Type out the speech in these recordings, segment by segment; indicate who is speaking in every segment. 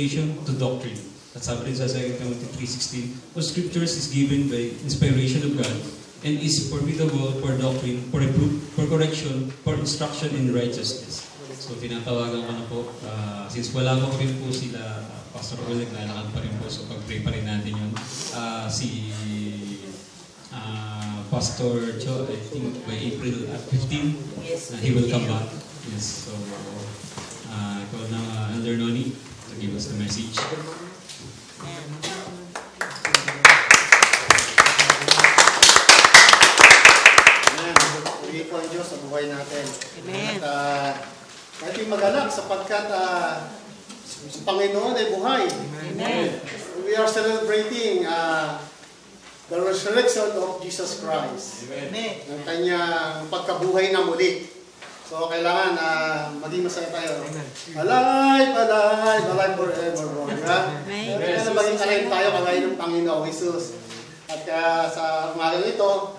Speaker 1: To doctrine. At sabi rin sa 2 Timothy 3:16, all scriptures is given by inspiration of God and is profitable for doctrine, for reproof, for correction, for instruction in righteousness. So tinatawagan ko na po, since wala ko rin po sila, Pastor Will, naglalakad pa rin po, so pag-pray pa rin natin yun. Si Pastor Joe, I think by April 15, he will come back. Yes, so ikaw na Elder Noni to give us the message.
Speaker 2: Puri po ang Diyos sa buhay natin.
Speaker 3: Amen.
Speaker 2: At natin magalak sapagkat sa Panginoon ay buhay.
Speaker 3: Amen.
Speaker 2: We are celebrating the resurrection of Jesus Christ.
Speaker 3: Amen.
Speaker 2: Ang kanyang pagkabuhay na muli. So kailangan maging masaya tayo. Alive, alive, alive forevermore. Kailangan maging alive tayo kagaya ng Panginoong Jesus. At sa umagang ito,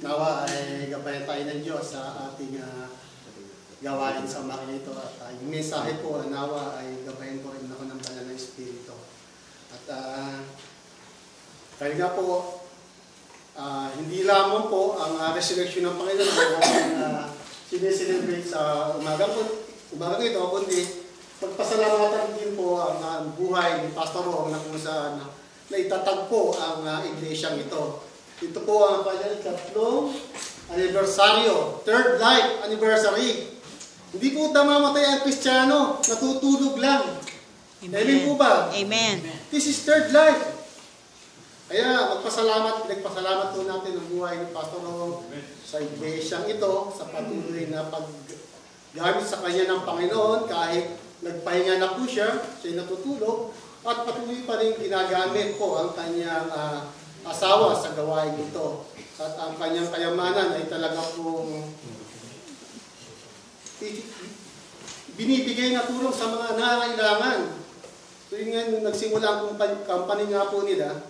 Speaker 2: nawa ay gabayan tayo ng Diyos sa ating gawain sa umagang ito. At yung mensahe po, nawa ay gabayan ko rin ako ng banal na Espiritu. At kaya nga po, hindi lamang po ang resurrection ng Panginoon ang sineselebrate sa umagang ito, kundi magpasalamatan din po ang buhay ni Pastor Ong na kung saan na itatagpo ang iglesyang ito. Ito po ang kanyang ikatlong anibersaryo, third life anniversary. Hindi po namamatay ang Kristiyano, natutulog lang. Amen po ba?
Speaker 3: Amen.
Speaker 2: This is third life. Kaya pinagpasalamat po natin ang buhay ni Pastor Ong sa iglesyang ito, sa patuloy na paggamit sa kanya ng Panginoon, kahit nagpahinga na po siya, siya'y natutulog, at patuloy pa rin ginagamit po ang kanyang asawa sa gawain ito. At ang kanyang kayamanan ay talaga pong binibigay na tulong sa mga nangangailangan. So yun nga, nagsimula ang company nga po nila,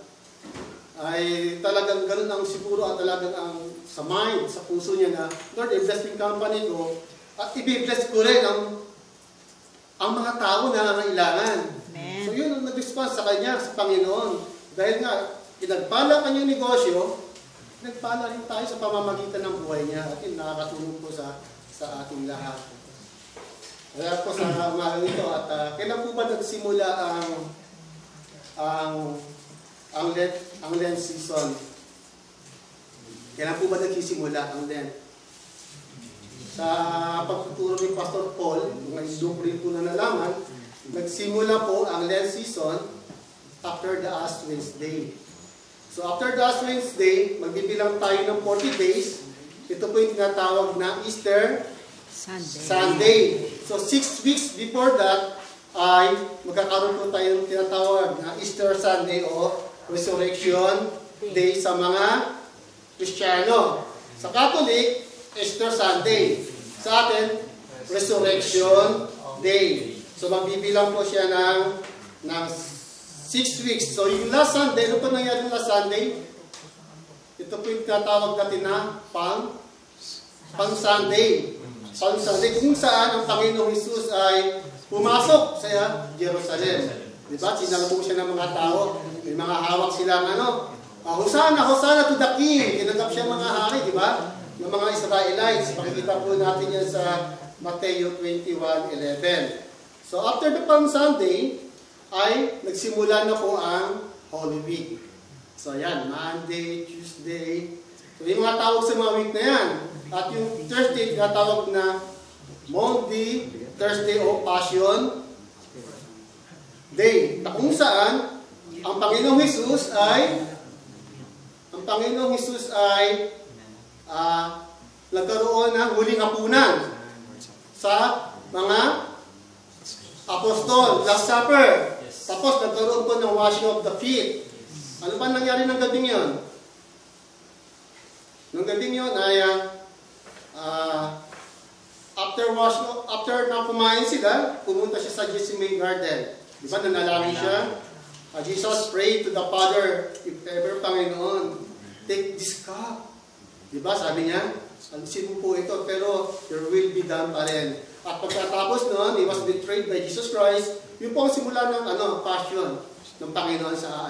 Speaker 2: ay talagang ganun ang siguro at talagang ang sa mind, sa puso niya na, Lord, i-bless yung company ko at i-bless ko rin ang mga tao na nangangailangan. So yun ang nag-response sa kanya, sa Panginoon. Dahil nga, pinagpala kanyang negosyo, pinagpala rin tayo sa pamamagitan ng buhay niya at yun nakakatulong po sa ating lahat. Kaya po sa umagang ito at kailan po ba nagsimula ang Lent season? Kailan po ba nagsisimula ang Lent? Sa pagtuturo ni Pastor Paul, mga isdok rin po na nalaman, nagsimula po ang Lent season after the Ash Wednesday. So after the Ash Wednesday, magbibilang tayo ng 40 days. Ito po yung tinatawag na Easter Sunday. So 6 weeks before that, ay magkakaroon po tayo ng tinatawag na Easter Sunday o Resurrection Day sa mga Kristiyano. Sa Catholic, Easter Sunday. Sa atin, Resurrection Day. So magbibilang po siya ng 6 weeks. So yung last Sunday, ano pa nangyari yung last Sunday? Ito po yung tinatawag natin na Palm Sunday. Palm Sunday kung saan ang Panginoong Jesus ay pumasok sa Jerusalem. Diba? Sinalubong siya ng mga tao. May mga hawak silang Hosanna, Hosanna to the King. Tinanggap siya mga hari, di ba? Ng mga Israelites. Pakikita po natin yan sa Matthew 21:11. So after the Palm Sunday, ay nagsimula na po ang Holy Week. So yan, Monday, Tuesday. So yung mga tawag sa mga week na yan. At yung Thursday, tinatawag na Monday, Thursday o Passion Day. Na kung saan, ang Panginoong Jesus ay nagkaroon ng huling hapunan sa mga apostol, Last Supper. Tapos nagkaroon po ng washing of the feet. Ano pa nangyari ng gabing yon? Nung gabing yon ay after na kumain sila, pumunta siya sa Gethsemane Garden. Di ba nanalangin siya? Jesus prayed to the Father, if ever, Panginoon, take this cup. Di ba sabi niya? Alisin mo po ito, pero your will be done pa rin. At pagkatapos noon, he was betrayed by Jesus Christ. Yun po ang simula ng passion ng Panginoon sa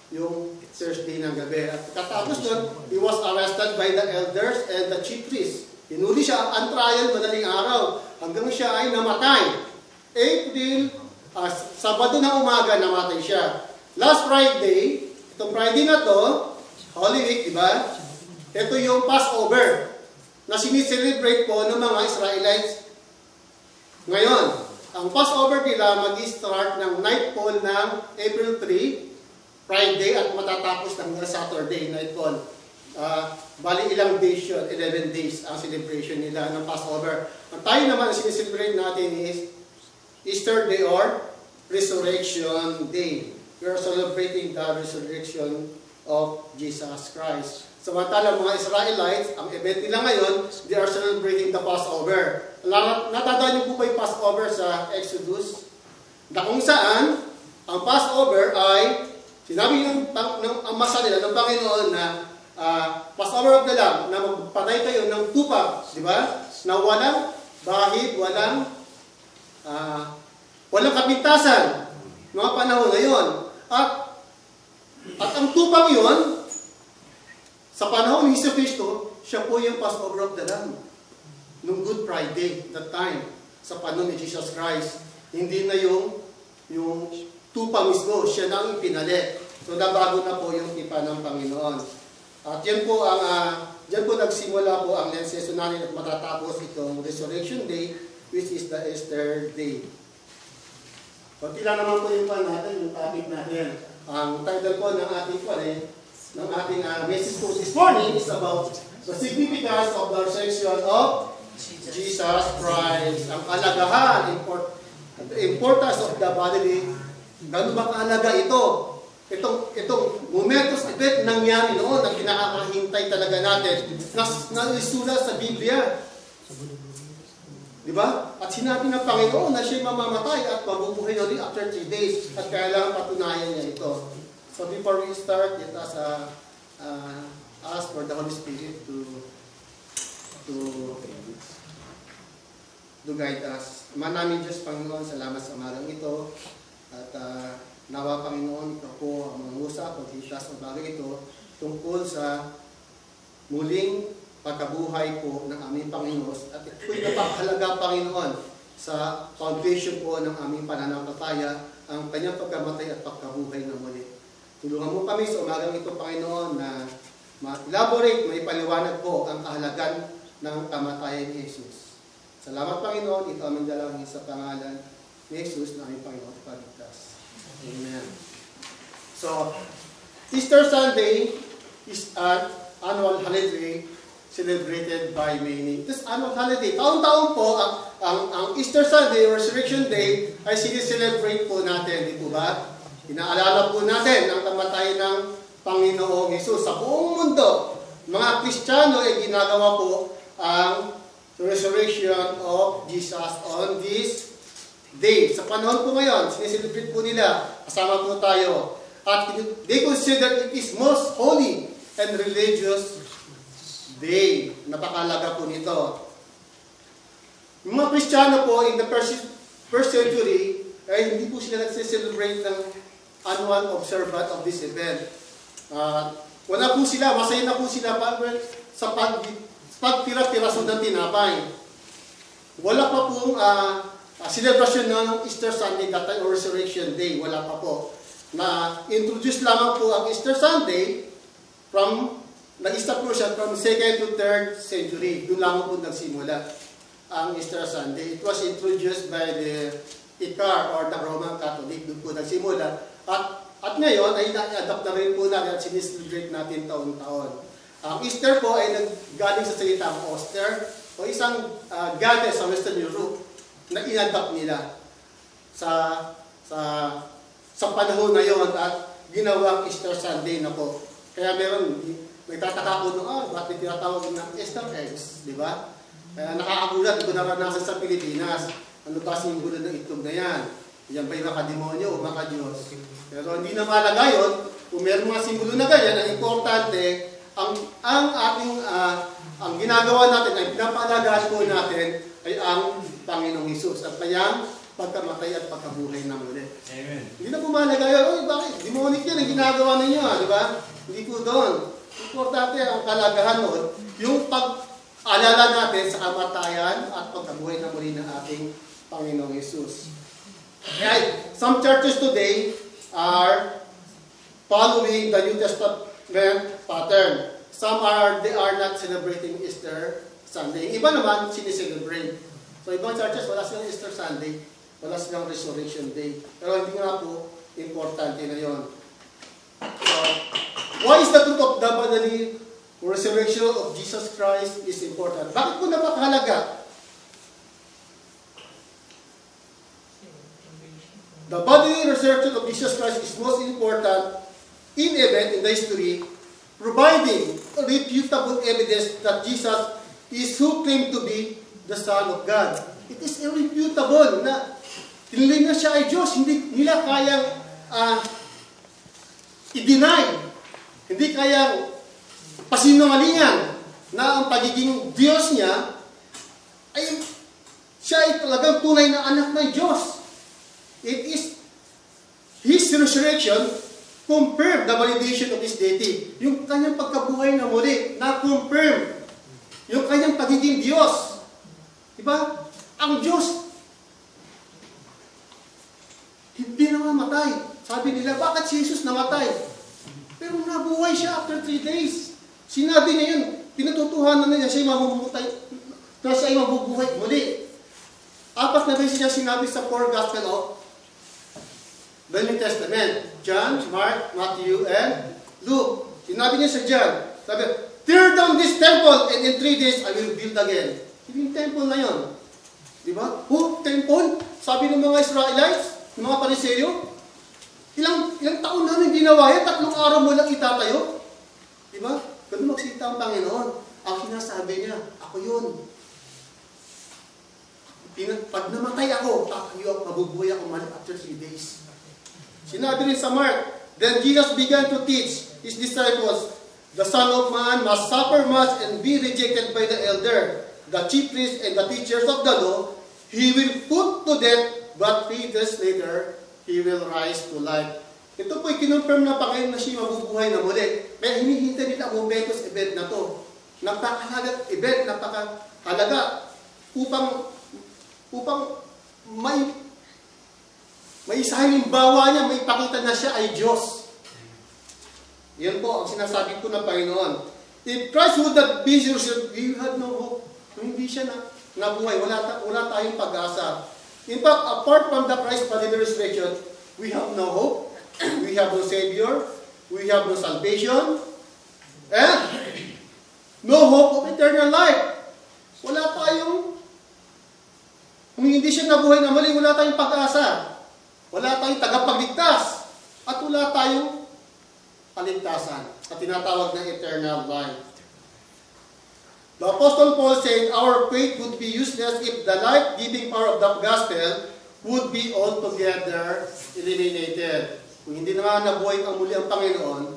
Speaker 2: yung Thursday ng gabi. At pagkatapos noon, he was arrested by the elders and the chief priests. Hinuli siya ang trial madaling araw hanggang siya ay namatay. Sabado na umaga, namatay siya. Last Friday, itong Friday na to, Holy Week, di ba? Ito yung Passover na sinicelebrate po ng mga Israelites. Ngayon, ang Passover nila mag-start ng nightfall ng April 3, Friday, at matatapos ng Saturday, nightfall. Bali ilang days yun, 11 days ang celebration nila ng Passover. Ang tayo naman ang sinicelebrate natin is Easter Day or Resurrection Day. We are celebrating the resurrection of Jesus Christ. Samantala mga Israelites, ang event nila ngayon, they are celebrating the Passover. Natandaan niyo po ba yung Passover sa Exodus? Na kung saan, ang Passover ay, sinabi ng masa nila, ng Panginoon na Passover of the Lamb, na magpatay kayo ng tupa, di ba? Na walang bahid, walang kapintasan, mga panahon ngayon. At ang tupang yun, sa panahon ni Hesus Kristo, siya po yung Passover of the Lamb. Nung Good Friday, that time, sa panahon ni Jesus Christ. Hindi na yung tupa mismo, siya na ang ipinalit. So nabago na po yung tipa ng Panginoon. At yan po diyan po nagsimula po ang Lent season natin at matatapos itong Resurrection Day, which is the Easter Day. Kunti lang naman po yung natin, yung topic natin. Ang title po ng ating message po this morning is about the significance of the resurrection of Jesus Christ. Ang kalagahan, the importance of the bodily. Gano'n ba kaalaga ito? Itong momentous event nangyari noon na kinakahintay talaga natin na isulat sa Biblia. Diba? At sinabi ng Panginoon na siya'y mamamatay at mabubuhay ulit after 3 days at kailangan patunayan niya ito. So before we start, let us ask for the Holy Spirit to guide us. Ama namin Diyos, Panginoon, salamat sa umagang ito. At nawa, Panginoon, ito po ang mangusap o hitas o bagay ito tungkol sa muling pagkabuhay po ng aming Panginoon. At ito'y napakahalaga, Panginoon, sa foundation po ng aming pananampalataya, ang kanyang pagkamatay at pagkabuhay na muli. Tulungan mo kami sa umagang ito, Panginoon, na ma-elaborate, maipaliwanag po ang kahalagan ng kamatayan ni Jesus. Salamat, Panginoon. Ito aming dalangin sa pangalan ni Jesus na aming Panginoon at Pagligtas. Amen. So, Easter Sunday is an annual holiday celebrated by many. This annual holiday, taon-taon po, ang Easter Sunday, Resurrection Day, ay sinicelebrate po natin, di po ba? Inaalala po natin ang kamatayan ng Panginoong Hesus sa buong mundo. Mga Kristiyano ay ginagawa po ang resurrection of Jesus on this day. Sa panahon po ngayon, sineselebrate po nila, kasama po tayo. At they consider it is most holy and religious day. Napakalaga po nito. Yung mga Kristiyano po in the first century, ay hindi po sila nagsiselebrate ng annual observance of this event. Wala po sila, masaya na po sila sa pagtira-tiraso ng tinapay. Wala pa pong celebration ng Easter Sunday or Resurrection Day. Wala pa po. Na-introduce lamang po ang Easter Sunday nag-start po siya from 2nd to 3rd century. Doon lamang po nagsimula ang Easter Sunday. It was introduced by the ICAR or the Roman Catholic. Doon po nagsimula. At ngayon ay na-adapt na rin po natin at siniselebrate natin taon-taon. Ang Easter po ay naggaling sa salitang Oster o isang goddess sa Western Europe na in-adapt nila sa panahon na yon at ginawang Easter Sunday na po. Kaya nagtataka ko nung, bakit tinatawag ng Easter eggs, di ba? Kaya nakakagulat, ito naranasan sa Pilipinas. Ano ba simbolo ng itlog na yan? Yan ba yung makademonyo o makadiyos? Pero hindi na malaga yun. Kung meron mga simbolo na ganyan, ang importante, ang ginagawa natin, ang pinapalagaan po natin, ay ang Panginoong Hesus at kanyang pagkamatay at pagkabuhay na muli.
Speaker 1: Amen.
Speaker 2: Hindi na pumalag kayo, bakit? Demonic yan ang ginagawa ninyo, di ba? Hindi po doon. Importante ang kalagahan noon, yung pag-alala natin sa kamatayan at pagkabuhay na muli ng ating Panginoong Hesus. Right. Some churches today are following the New Testament pattern. They are not celebrating Easter Sunday. Iba naman, sineselebrate. So, ibang churches, wala silang Easter Sunday. Wala silang Resurrection Day. Pero hindi nga po, importante na yun. So, why is the truth of the bodily resurrection of Jesus Christ is important? Bakit po napakahalaga? The bodily resurrection of Jesus Christ is most important in event in the history, providing irrefutable evidence that Jesus is who claimed to be the Son of God. It is irrefutable na tiniling na siya ay Diyos. Hindi nila kayang i-deny. Hindi kayang pasinungalingan na ang pagiging Diyos niya ay siya ay talagang tunay na anak ng Diyos. It is His resurrection confirm the validation of His deity. Yung kanyang pagkabuhay na muli, na-confirm yung kanyang pagiging Diyos. Diba? Ang Diyos, hindi namamatay. Sabi nila, bakit si Jesus namatay? Pero nabuhay siya after 3 days. Sinabi niya yun, pinatutuhanan na niya siya ay mabubuhay muli. 4 na beses niya sinabi sa 4 Gospel of the New Testament. John, Mark, Matthew, and Luke. Sinabi niya sa John, sabi, tear down this temple and in 3 days I will build again. Yung temple na yun. Diba? Temple? Sabi ng mga Israelites, ng mga Pariseyo, ilang taon namin ginawa yan, 3 araw mo lang itatayo. Diba? Ganun magsita ang Panginoon. Ang sinasabi niya, ako yun. Pag namatay ako, mabubuhay ako after 3 days. Sinabi rin sa Mark, then Jesus began to teach His disciples, the Son of Man must suffer much and be rejected by the elder, the chief priests and the teachers of the law. He will put to death, but 3 days later, He will rise to life. Ito po'y kinonfirm na Panginoon na siya mabubuhay na muli. Kaya hinihintay nila ang momentous event na to. Napakahalaga event, napakahalaga upang may halimbawa niya, may pakita na siya ay Diyos. Yan po ang sinasabi ko ng Panginoon. If Christ would not be yourself, we had no hope. Kung hindi siya nabuhay, wala tayong pag-asa. In fact, apart from the Christ bodily resurrection, we have no hope, we have no Savior, we have no salvation, and no hope of eternal life. Wala tayong, kung hindi siya nabuhay na mali, wala tayong pag-asa. Wala tayong tagapagligtas. At wala tayong kaligtasan na tinatawag na eternal life. The Apostle Paul said, our faith would be useless if the life-giving power of the gospel would be altogether eliminated. Kung hindi naman nabuhay ang muli ang Panginoon,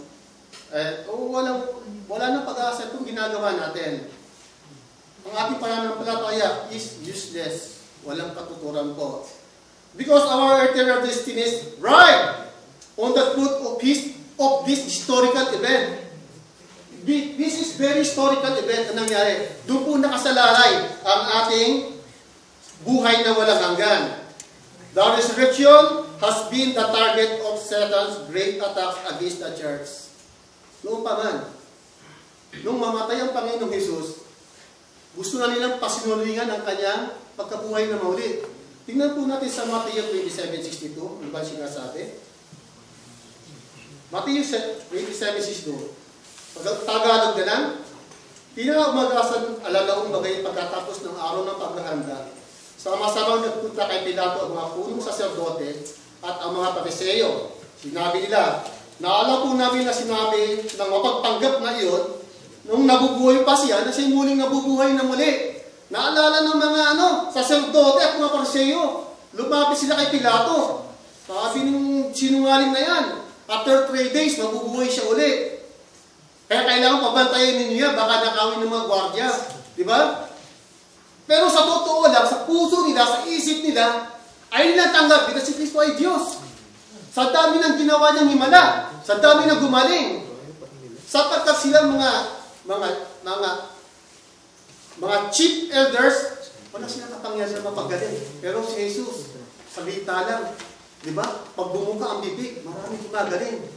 Speaker 2: wala nang pag-asa itong ginagawa natin. Ang ating pananampalataya is useless. Walang katuturan po. Because our eternal destiny is right on the truth of this historical event. This is very historical event na nangyari. Doon po nakasalalay ang ating buhay na walang hanggan. The resurrection has been the target of Satan's great attacks against the church. Noon pa man, nung mamatay ang Panginoong Hesus, gusto na nilang pasinulingan ang kanyang pagkabuhay na mauli. Tingnan po natin sa Matthew 27:62. Ano ba sinasabi? Matthew 27:62. Tagalog na lang. Tinanong mag-asan alalaong bagay pagkatapos ng araw ng paghahanda. Sama-samang nagpunta kay Pilato ang mga punong saserdote at ang mga Pariseyo. Sinabi nila, naalam po namin na sinabi ng mapagpanggap na iyon, nung nabubuhay pa siya, na siya muling nabubuhay na muli. Naalala ng mga saserdote at mga Pariseyo. Lumapit sila kay Pilato. Sabi ng sinungaling na yan, after 3 days, mabubuhay siya uli. Kaya kailangan pabantayan ninyo yan, baka nakawin ng mga gwardya. Di ba? Pero sa totoo lang, sa puso nila, sa isip nila, ay natanggap na si Kristo ay Diyos. Sa dami ng ginawa niyang himala, sa dami ng gumaling, sapagkat silang mga chief elders, wala silang kapangyarihan na mapagaling. Pero si Jesus, salita lang. Di ba? Pag bumuka ang bibig, maraming gumagaling.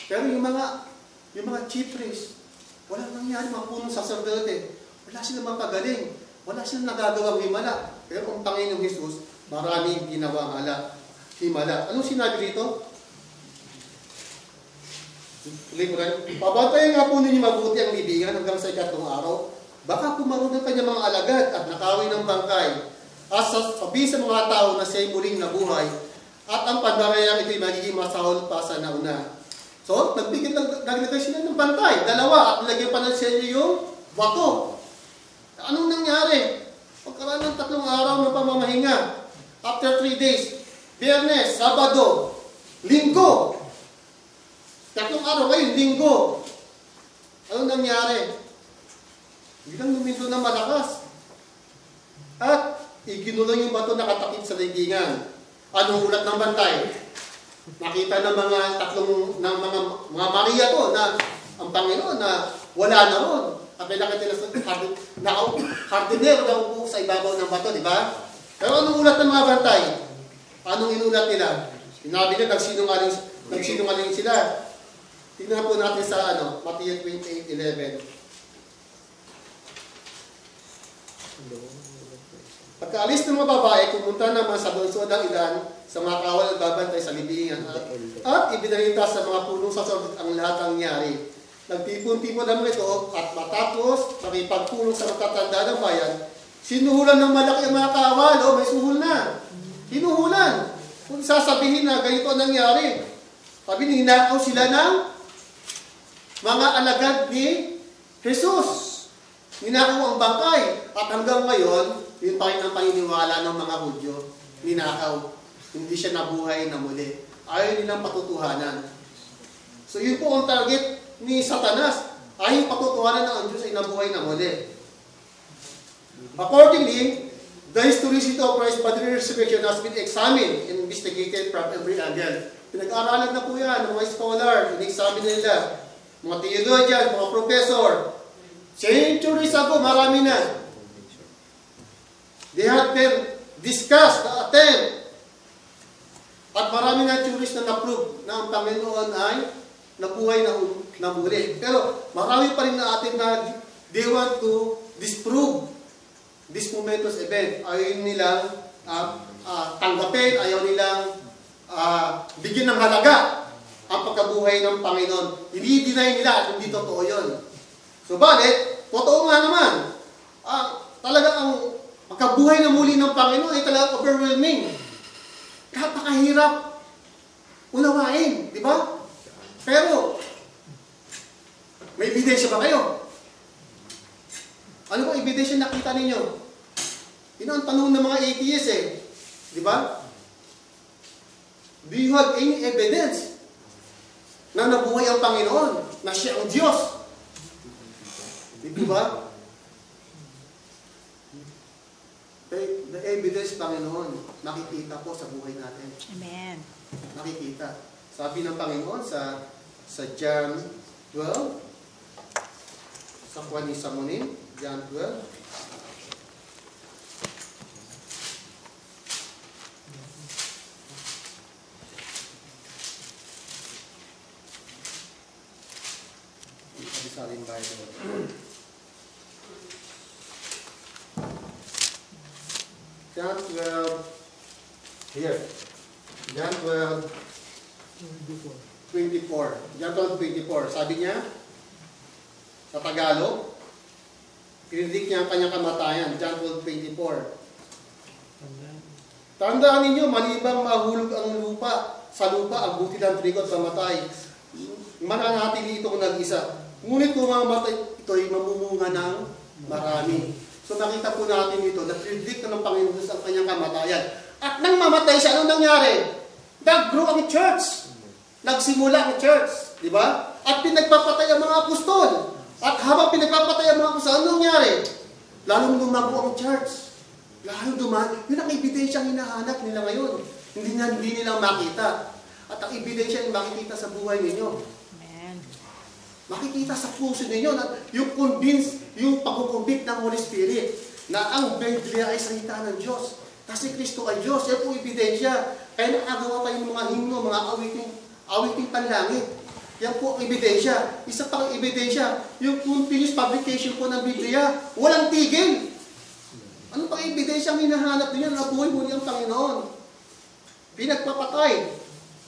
Speaker 2: Pero yung mga chief priests, walang nangyari, mga punong sacerdote. Wala silang mapagaling. Wala silang nagagawang himala. Pero ang Panginoong Jesus, maraming ginawang himala. Anong sinabi dito? Pabantayan nga po ninyo mabuti ang libingan hanggang sa ikatlong araw. Baka pumarun ng kanyang mga alagad at nakawin ng bangkay. At sabi sa mga tao na siya'y muling nabuhay. At ang pandarayang ito'y magiging masahol pa sa nauna. So, naglagay sila ng bantay. Dalawa. At nilagyan pa ng selyo yung bato. Anong nangyari? Pagkaraan ng 3 araw ng pamamahinga. After 3 days. Biyernes, Sabado, Linggo. 3 araw ngayon, Linggo. Anong nangyari? Biglang lumindo ng malakas. At iginulong yung bato na katakip sa daigdigan. Anong ulat ng bantay? Nakita ng mga Maria to na ang Panginoon na wala na ron. At may nakita na hardinero na upo sa ibabaw ng bato, di ba? Pero anong ulat ng mga bantay? Anong inulat nila? Sinabi nila, nagsinungaling sila. Tingnan po natin sa Matthew 28:11. Pagkaalis ng mga babae, pumunta naman sa lungsod ng ilan sa mga kawal at babantay sa libingan at ibinalita sa mga punong sacerdote ang lahat ng nangyari. Nagtipon-tipon naman ito at matapos makipagpulong sa matatanda ng bayan, sinuhulan ng malaki ang mga kawal. May suhul na. Hinuhulan. Kung sasabihin na ganito ang nangyari, sabi ninakaw sila ng mga alagad ni Jesus. Ninakaw ang bangkay. At hanggang ngayon, yun pa rin ang paniniwala ng mga Hudyo. Ninakaw. Hindi siya nabuhay na muli. Ayaw nilang patutuhanan. So yun po ang target ni Satanas. Ayaw patutuhanan na ang Diyos ay nabuhay na muli. Accordingly, the historicity of Christ's bodily resurrection has been examined and investigated from every angle. Pinag-aaralan na po yan ng mga scholar, in-examine nila, mga theologian, mga professor. Centuries ago, marami na. They have been discussed, na-attend. At marami na theories na na-prove na ang Panginoon ay nabuhay na muli. Pero marami pa rin na-attend na they want to disprove this momentous event. Ayaw nilang tanggapin, ayaw nilang bigyan ng halaga ang pagkabuhay ng Panginoon. Hindi-deny nila at hindi totoo yun. Subalit, totoo nga naman. Talaga ang pagkabuhay na muli ng Panginoon ay talaga overwhelming. Napakahirap unawain, di ba? Pero, may ebidensya ba kayo? Ano ba ebidensya nakita ninyo? Yun ang tanong ng mga atheists Di ba? Do you have any evidence na nabuhay ang Panginoon? Na siya ang Diyos? Di ba? The evidence, Panginoon, nakikita po sa buhay natin.
Speaker 3: Amen.
Speaker 2: Nakikita. Sabi ng Panginoon sa John 12, sa Juan ni Samonin, John 12. Saling Bible. John 12. Here. John 12. 24. John 12:24. Sabi niya, sa Tagalog, predict niya ang kanyang kamatayan. John 12:24. Tandaan ninyo, malibang mahulog ang lupa, sa lupa ang buti ng trigo at mamatay. Mananatili ito kung nag-isa. Ngunit kung mamatay, ito ay mamumunga ng marami. So nakita po natin ito, na-predict ng Panginoon ang kanyang kamatayan. At nang mamatay siya, anong nangyari? Nag-grow ang church. Nagsimula ang church. Di ba? At pinagpapatay ang mga apostol. At habang pinagpapatay ang mga apostol, anong nangyari? lalong lumago ang church. Lalong dumami. Yun ang ebidensyang hinahanap nila ngayon. Hindi nila makita. At ang ebidensya yung makikita sa buhay ninyo.
Speaker 3: Amen.
Speaker 2: Makikita sa puso ninyo na yung pagkukumbik ng Holy Spirit na ang Biblia ay salita ng Diyos. Kasi Kristo ay Diyos. Yan po ebidensya. Kaya nakagawa kayo ng mga himno, mga awiting panlangit. Yan po ang ebidensya. Isa pang ebidensya, yung continuous publication po ng Biblia. Walang tigil. Ano pang ebidensya ang hinahanap ninyo na buhay muli ang Panginoon? Pinagpapatay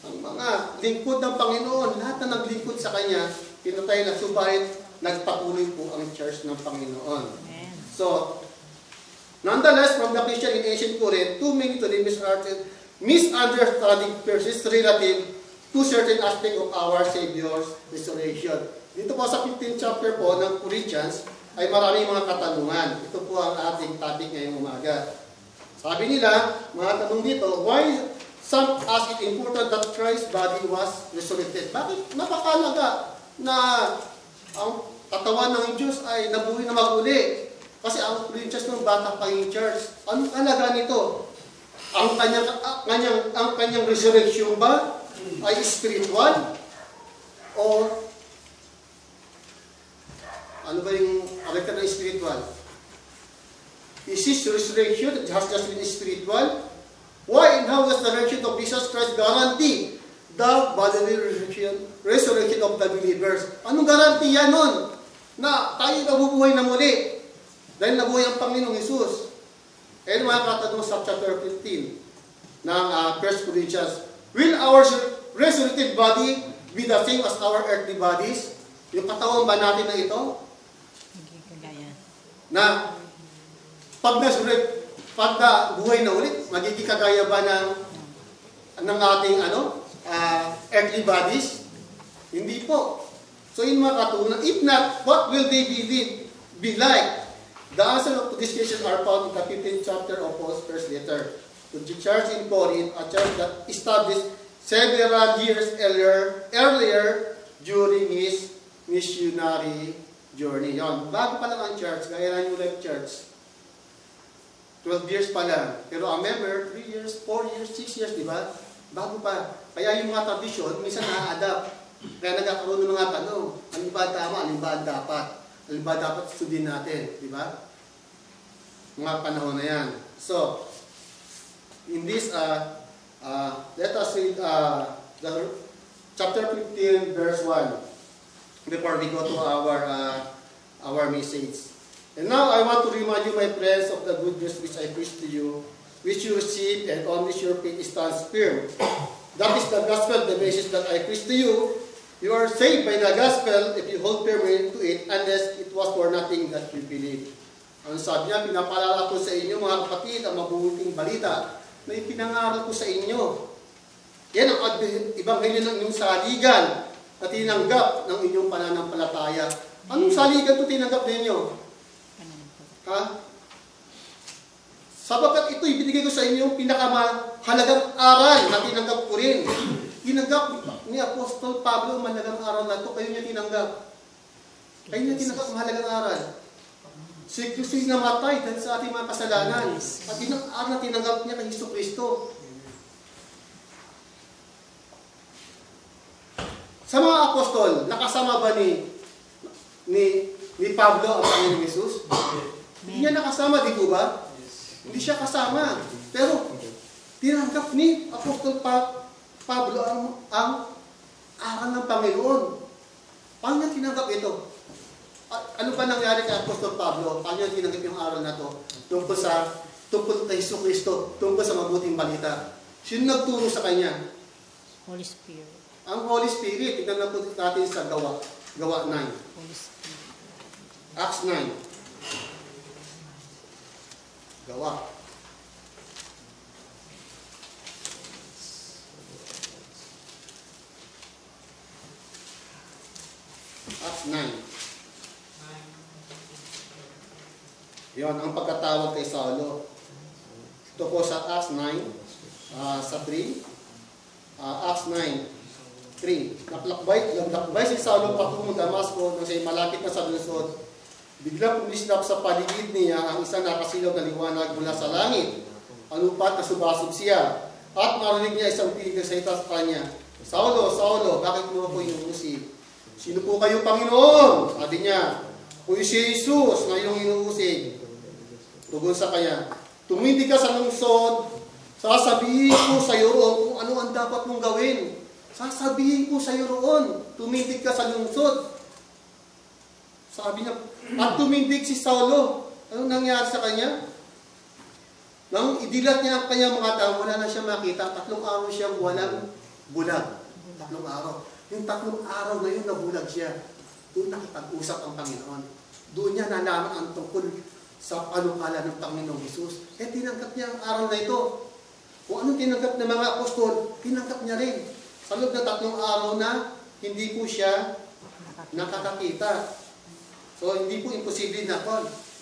Speaker 2: ang mga lingkod ng Panginoon, lahat na naglingkod sa Kanya, pinatay na, subalit nagpatuloy po ang church ng Panginoon.
Speaker 3: Amen.
Speaker 2: So, nonetheless, from the Christian in ancient Corinth, too many to the misunderstanding persists relative to certain aspect of our Savior's resurrection. Dito po sa 15th chapter po ng Corinthians, ay maraming mga katanungan. Ito po ang ating topic ngayong umaga. Sabi nila, mga tanong dito, why some ask it important that Christ's body was resurrected? Bakit napakalaga na ang katawan ng Diyos ay nabuhay na maguli? Kasi ang Corinthians ng bata pa yung church. Anong halaga nito? Ang kanyang resurrection ba ay spiritual? O ano ba yung abekta ng spiritual? Is his resurrection has just been spiritual? Why and how does the resurrection of Jesus Christ guarantee the bodily resurrection of the believers? Anong garantiya nun? Na tayo nabubuhay na muli. Dahil nabuhay ang Panginoong Hesus. And mga katanong sa chapter 15 ng 1 Corinthians, will our resurrected body be the same as our earthly bodies? Yung katawan ba natin na ito?
Speaker 3: Hindi kagaya.
Speaker 2: Na pag buhay na ulit, magiging kagaya ba ng ating earthly bodies? Hindi po. So in mga katunan, if not, what will they be like? The answer to this question are found in the 15th chapter of Paul's first letter to the church in Corinth, a church that established several years earlier during his missionary journey. Yon. Bago pa lang ang church, gaya ng New Life Church. 12 years pa lang. Pero ang member, 3 years, 4 years, 6 years, di ba? Bago pa. Kaya yung mga tradisyon, minsan na-adapt. Kaya nagkakaroon ng mga tanong. Alin ba tama, alin ba dapat? Alin ba dapat sundin natin? Di ba? Mga panahon na yan. So, in this, let us read the chapter 15, verse 1 before we go to our message. And now I want to remind you, my friends, of the good news which I preach to you, which you received, and on which your faith stands firm. That is the gospel, the message that I preach to you. You are saved by the gospel if you hold firmly to it, unless it was for nothing that you believe. Ang sabi niya, pinapalala ko sa inyo, mga kapatid, ang mabuting balita na ipinangaral ko sa inyo. Yan ang ebanghelyo ng inyong saligan na tinanggap ng inyong pananampalataya. Anong saligan ito tinanggap ninyo? Ha? Sabagat ito ibinigay ko sa inyo yung pinakamahalagang aral na tinanggap ko rin. Tinanggap ni Apostol Pablo ang mahalagang aral na ito. Kayo niya tinanggap. Kayo niya tinanggap ang mahalagang aral. Si Kristo'y namatay dahil sa ating mga kasalanan. At yun ang aral na tinanggap niya kay Hesus Kristo. Sa mga apostol, nakasama ba ni Pablo ang Panginoong Hesus? Hindi niya nakasama, di ba? Hindi siya kasama. Pero, tinanggap ni Apostol Pablo ang aral ng Panginoon. Paano niya tinanggap ito? Ano ba nangyari kay Apostol Pablo? Paano niya tinanggap yung aral na ito? Tungkol kay Hesus Kristo, tungkol sa mabuting balita. Sino nagturo sa kanya?
Speaker 3: Holy Spirit.
Speaker 2: Ang Holy Spirit. Tignan na po natin sa Gawa 9.
Speaker 3: Holy Spirit.
Speaker 2: Acts 9. Gawa. Acts 9. Yon ang pagkatawag kay Saulo. Ito po sa Acts 9, sa 3. Acts 9, 3. Naglakbay si Saulo patungo Damasco nang siya'y malapit na sa lungsod. Biglang kumislap sa paligid niya ang isang nakasilaw na liwanag mula sa langit. Anupat na subasog siya. At narinig niya isang tinig na salita sa kanya, Saulo, Saulo, bakit mo ako inuusig? Sino po kayo, Panginoon? Sabi niya, Kuya si Jesus na iyong inuusig. Tugon sa kanya, tumindi ka sa lungsod, sasabihin ko sa iyo roon kung ano ang dapat mong gawin. Sasabihin ko sa iyo roon, tumindig ka sa lungsod. Sabi niya, at tumindig si Saulo. Ano nangyari sa kanya? Nang idilat niya ang kanyang mga tao, wala na siya makita. 3 araw siyang walang bulag. 3 araw. Yung 3 araw na yun, nabulag siya. Doon nakipag-usap ang Panginoon. Doon niya nalaman ang tungkol sa panukala ng Panginoong Jesus. Tinanggap niya ang araw na ito. Kung anong tinanggap ng mga apostol, tinanggap niya rin. Sa loob na 3 araw na, hindi po siya nakakakita. So, hindi po imposible na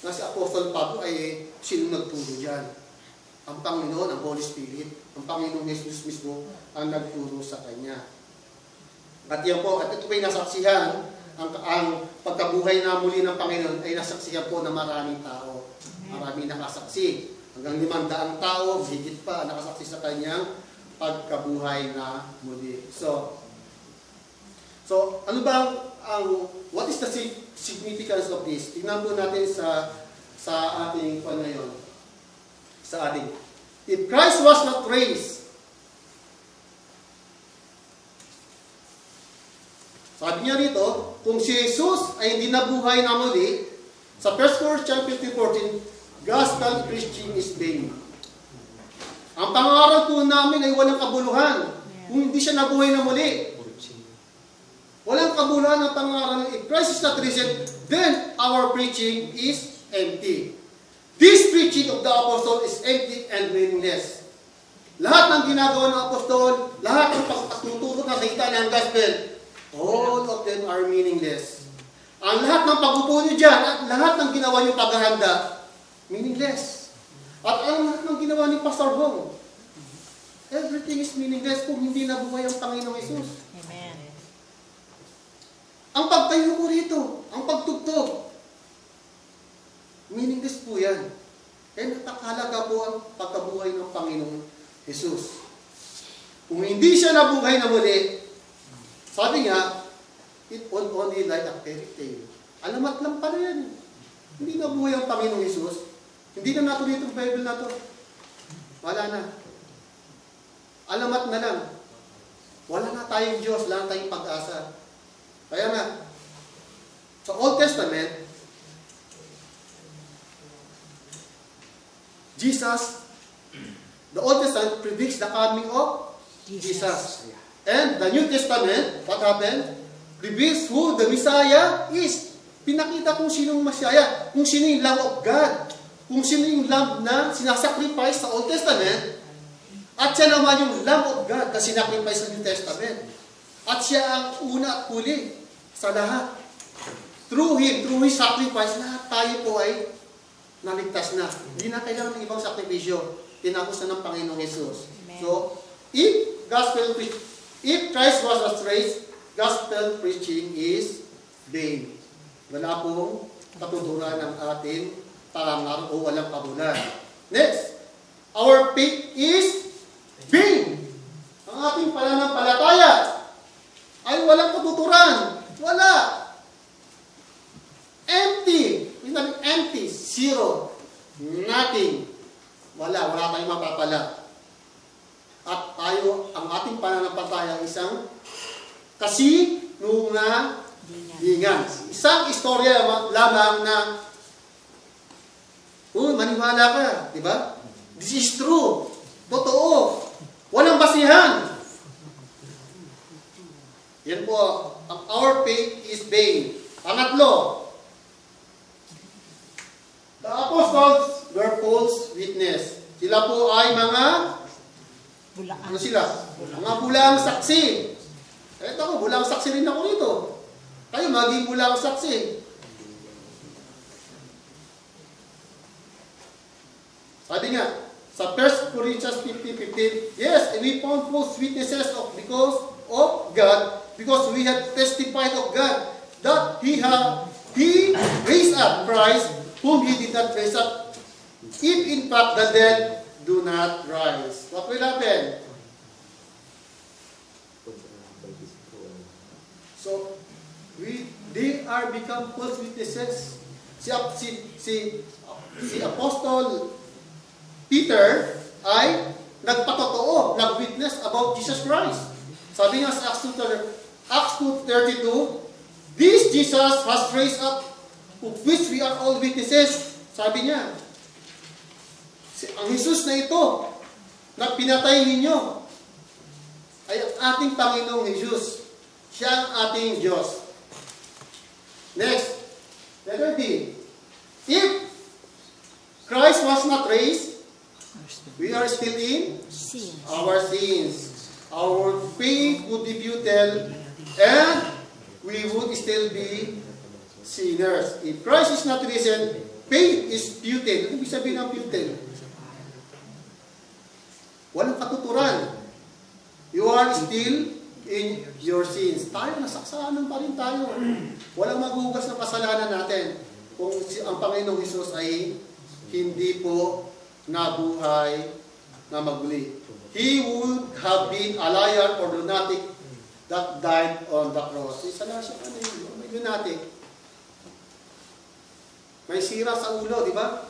Speaker 2: si Apostol Pablo ay sino nagturo dyan. Ang Panginoon, ang Holy Spirit, ang Panginoong Jesus mismo ang nagturo sa kanya. At yan po, at ito po'y nasaksihan, ang pagkabuhay na muli ng Panginoon ay nasaksihan po ng maraming tao. Maraming nakasaksi. Hanggang 500 tao, higit pa, nakasaksi sa kanyang pagkabuhay na muli. So ano ba what is the significance of this? Tingnan po natin sa ating ngayon. Sa ating. If Christ was not raised, sabi niya rito, kung si Jesus ay hindi nabuhay na muli, sa 1 Corinthians chapter 14, gospel preaching is vain. Ang pangaral po namin ay walang kabuluhan kung hindi siya nabuhay na muli. Walang kabuluhan ang pangaral. If Christ is not risen, then our preaching is empty. This preaching of the apostle is empty and meaningless. Lahat ng ginagawa ng apostol, lahat ng pagtuturo ng salita ng gospel, all of them are meaningless. Ang lahat ng pag-upo nyo dyan, at lahat ng ginawa nyo paghahanda, meaningless. At ang lahat ng ginawa ni Pastor Hong, everything is meaningless kung hindi nabuhay ang Panginoong Jesus.
Speaker 3: Amen.
Speaker 2: Ang pagtayo ko rito, ang pagtugtog, meaningless po yan. Kaya napakahalaga po ang pagkabuhay ng Panginoong Jesus. Kung hindi siya nabuhay na muli, sabi nga, it won't only like a fairy tale. Alamat lang pala yan. Hindi nabuhay ang Panginoong Jesus. Hindi na natuloy itong Bible na to. Wala na. Alamat na lang. Wala na tayong Diyos, wala na tayong pag-asa. Kaya nga, sa Old Testament, the Old Testament predicts the coming of Jesus. And the New Testament, what happened? Reveals who the Messiah is. Pinakita kung sinong Messiah, kung sino yung Lamb of God, kung sino yung Lamb na sinasacrifice sa Old Testament, at siya naman yung Lamb of God na sinacrifice sa New Testament. At siya ang una at huli sa lahat. Through His sacrifice, lahat tayo po ay naligtas na. Hindi na kailangan ng ibang sakripisyo. Tinapos na ng Panginoong Jesus.
Speaker 3: Amen.
Speaker 2: So, if Christ was not raised, gospel preaching is vain. Wala pong katuturan ng ating parangal o walang kabulan. Next, our faith is vain. Ang ating pananampalataya ay walang katuturan. Wala. Empty. Empty. Zero. Nothing. Wala tayong mapapala. At tayo, ang ating pananampalataya isang kasinungalingan. Isang istorya lamang na maniwala ka, di ba? This is true. Totoo. Walang basihan. Yan po, our faith is vain. Pangatlo, the apostles were false witness. Sila po ay mga
Speaker 3: Bulaan.
Speaker 2: ano sila? Mga bulang saksi. Ito ako, bulang saksi rin ako rito. Kayo, maging bulang saksi. Sabi nga, sa 1 Corinthians 15:15, yes, we found false witnesses because of God, because we have testified of God that He He raised up Christ, whom He did not raise up, if in fact the dead do not rise. What will happen? So, they are become false witnesses. Si Apostle Peter ay nagpatotoo, nag-witness about Jesus Christ. Sabi nga sa Acts 2:32, this Jesus has raised up, of which we are all witnesses. Sabi niya, ang Jesus na ito, na pinatay ninyo, ay ang ating Panginoong Jesus. Siya ang ating Diyos. Next, letter B. If Christ was not raised, we are still in
Speaker 3: Sins.
Speaker 2: our sins. Our faith would be futile, and we would still be sinners. If Christ is not risen, faith is futile. Ano ibig sabihin ng futile? Walang katuturan. You are still in your sins. Tayo, nasaksanan pa rin tayo. Walang maghugas ng kasalanan natin kung ang Panginoong Hesus ay hindi po nabuhay na maguli. He would have been a liar or lunatic that died on the cross. Isa na siya, may lunatic. May sira sa ulo, di ba?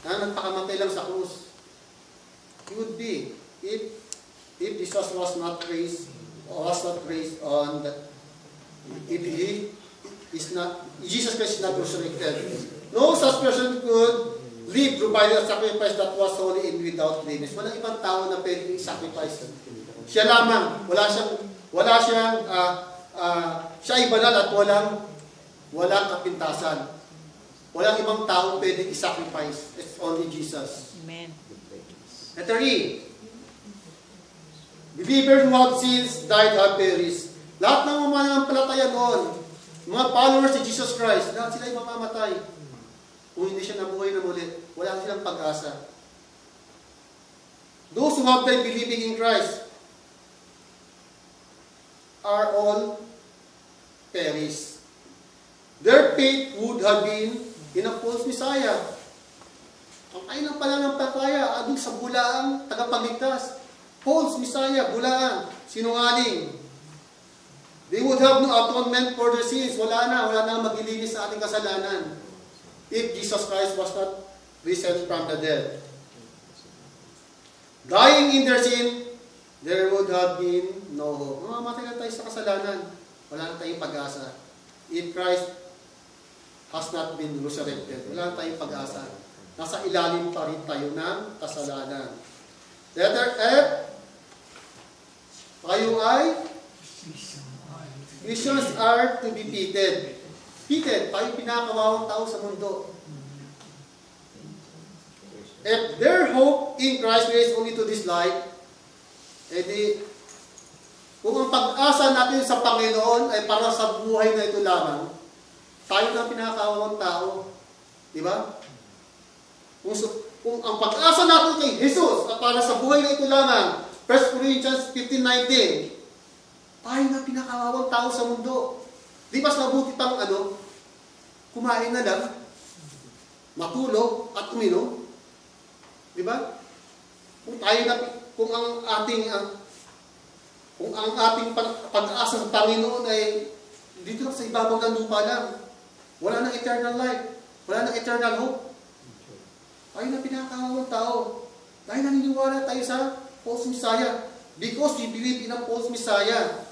Speaker 2: Na nagpakamatay lang sa krus. He would be, if Jesus was not raised on that, if He is not, Jesus Christ is not resurrected. No such person could live provided a sacrifice that was holy and without blemish. Walang ibang tao na pwedeng sacrifice. Siya lamang. Siya ay banal at walang kapintasan. Walang ibang tao pwedeng i-sacrifice. It's only Jesus.
Speaker 3: Amen.
Speaker 2: Letter E. Believers who have sins died have perished. Lahat ng mamanampalataya noon, mga followers ni Jesus Christ, lahat sila ay mamamatay. Kung hindi siya nabuhay na muli, wala silang pag-asa. Those who have died believing in Christ are all perished. Their faith would have been in a false Messiah. Ang ay ng pananampalataya, adong sa bulaang tagapagligtas. False Messiah, bulaan, sinungaling. They would have no atonement for their sins. Wala na maglilinis sa ating kasalanan. If Jesus Christ was not risen from the dead. Dying in their sin, there would have been no hope. Mamamatay na tayo sa kasalanan. Wala na tayong pag-asa. If Christ has not been resurrected, wala na tayong pag-asa. Nasa ilalim pa rin tayo ng kasalanan. Letter F, tayo ay Christians are to be pitied. Pitied, tayo pinakawawang tao sa mundo. If their hope in Christ is only to this life, edi, kung ang pag-asa natin sa Panginoon ay para sa buhay na ito lamang, tayo na pinakawawang tao. Di ba? Kung ang pag-asa natin kay Jesus ay para sa buhay na ito lamang, 1 Corinthians 15:19, tayo na pinakawawang tao sa mundo. Di ba mabuti pang kumain na lang, matulog at uminom? Di ba? Kung ang ating pag-asa sa Panginoon ay dito lang sa ibabaw ng lupa lang, wala nang eternal life, wala nang eternal hope. Tayo na pinakawawang tao. Dahil naniniwala tayo sa false Messiah. Because we believe in a false Messiah.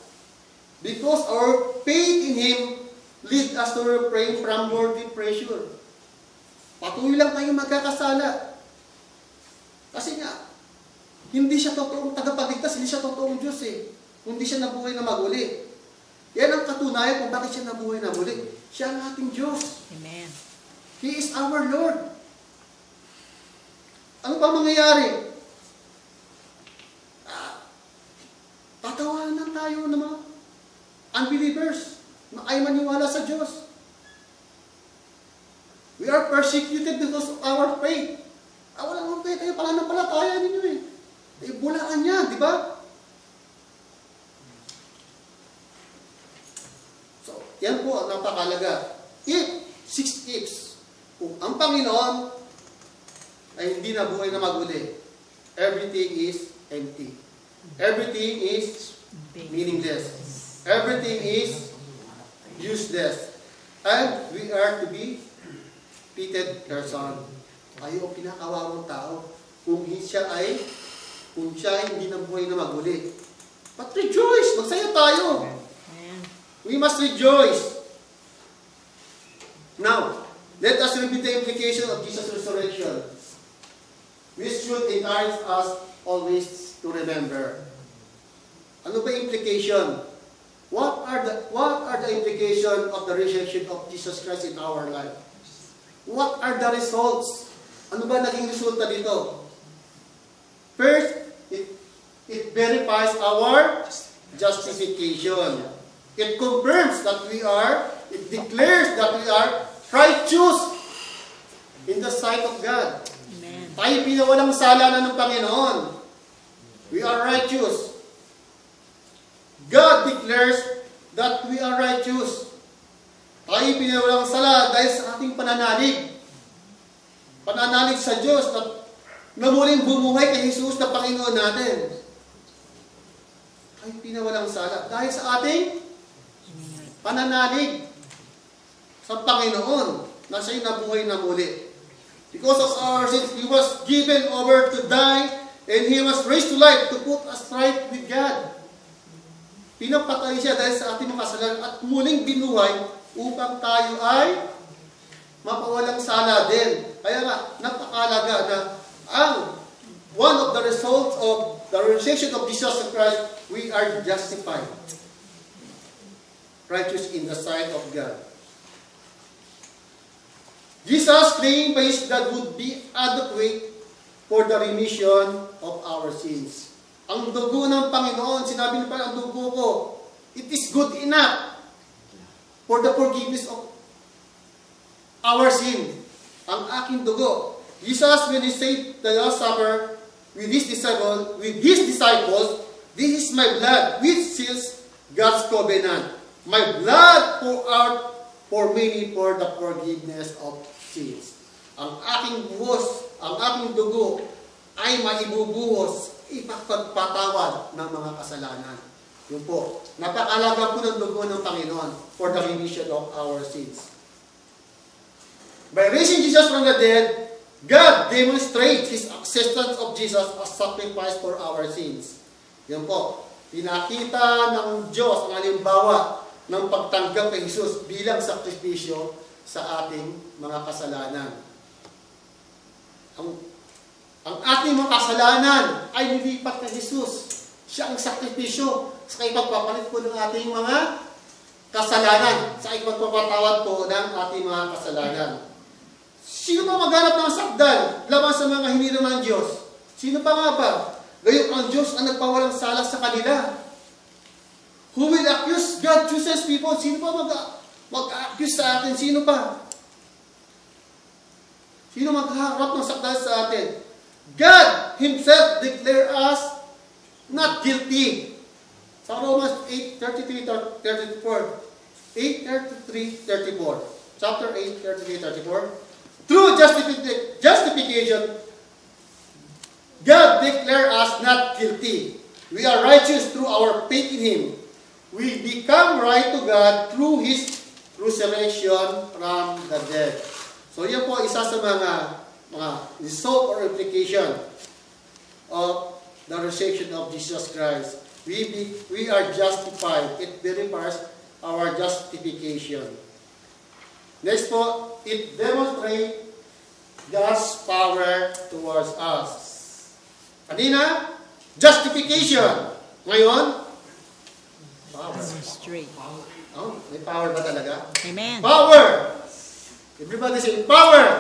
Speaker 2: Because our faith in Him lead us to refrain from worldly pressure. Patuloy lang tayong magkakasala. Kasi nga, hindi siya totoong tagapagligtas, hindi siya totoong Diyos eh. Hindi siya nabuhay na maguli. Yan ang katunayan kung bakit siya nabuhay na muli. Siya ang ating Diyos.
Speaker 3: Amen.
Speaker 2: He is our Lord. Ano ba mangyayari? Tatawanan tayo ng mga unbelievers na ay maniwala sa Diyos. We are persecuted because of our faith. Wala mong faith, pananampalataya ninyo eh. Bulaan yan, di ba? So, yan po ang napakalaga. If 6 ifs. Kung ang Panginoon ay hindi na buhay na maguli, everything is empty. Everything is meaningless. Everything is useless. And we are to be pitied person. Tayo ang pinakawawang tao. Kung siya ay hindi na buhay na maguli. But rejoice! Magsaya tayo!
Speaker 3: Amen.
Speaker 2: We must rejoice. Now, let us repeat the implication of Jesus' resurrection, which should encourage us always to remember. Ano ba implication? What are the implication of the resurrection of Jesus Christ in our life? What are the results? Ano ba naging resulta dito? First, it verifies our justification. It confirms that it declares that we are righteous in the sight of God.
Speaker 3: Amen.
Speaker 2: Tayo pinawalang sala na ng Panginoon. We are righteous. God declares that we are righteous. Tayo pinawalang sala dahil sa ating pananalig. Pananalig sa Diyos na muling bumuhay kay Jesus na Panginoon natin. Tayo pinawalang sala dahil sa ating pananalig sa Panginoon na siya'y nabuhay na muli. Because of our sins, He was given over to die and He was raised to life to put us right with God. Pinapatay siya dahil sa ating mga kasalanan at muling binuhay upang tayo ay mapawalang sala din. Kaya nga, napakalaga na one of the results of the resurrection of Jesus Christ, we are justified. Righteous in the sight of God. Jesus claimed by His blood would be adequate for the remission of our sins. Ang dugo ng Panginoon, sinabi niya, ang dugo ko, it is good enough for the forgiveness of our sin. Ang aking dugo. Jesus, when He said the Last Supper with His disciples, this is my blood, which seals God's covenant. My blood poured out for many for the forgiveness of sins. Ang aking buhos, ang aking dugo ay maibubuhos, ipagpatawad ng mga kasalanan. Yun po. Napakalaga po ng dugo ng Panginoon for the remission of our sins. By raising Jesus from the dead, God demonstrates His acceptance of Jesus as sacrifice for our sins. Yan po. Pinakita ng Diyos ang halimbawa ng pagtanggap kay Jesus bilang sakripisyo sa ating mga kasalanan. Ang ating mga kasalanan ay nilipat kay Jesus. Siya ang sakripisyo sa ipagpapalit po ng ating mga kasalanan, sa ipagpapatawad po ng ating mga kasalanan. Sino pa maghanap ng sakdal laban sa mga hinirang ng Diyos? Sino pa nga ba? Gayong ang Diyos ang nagpawalang sala sa kanila. Who will accuse? God chooses people. Sino pa mag-accuse sa atin? Sino pa? Sino maghaharap ng sakdal sa atin? God Himself declare us not guilty. Sa Romans 8:33-34. 8:33-34. Chapter 8:33-34. Through justification, God declare us not guilty. We are righteous through our faith in Him. We become right to God through His resurrection from the dead. So yan po isa sa mga result or implication of the resurrection of Jesus Christ. We are justified. It verifies our justification. Next po, it demonstrates God's power towards us. Kanina, justification. Ngayon, power.
Speaker 3: Straight.
Speaker 2: Oh, may power ba talaga?
Speaker 3: Amen.
Speaker 2: Power! Everybody say, power!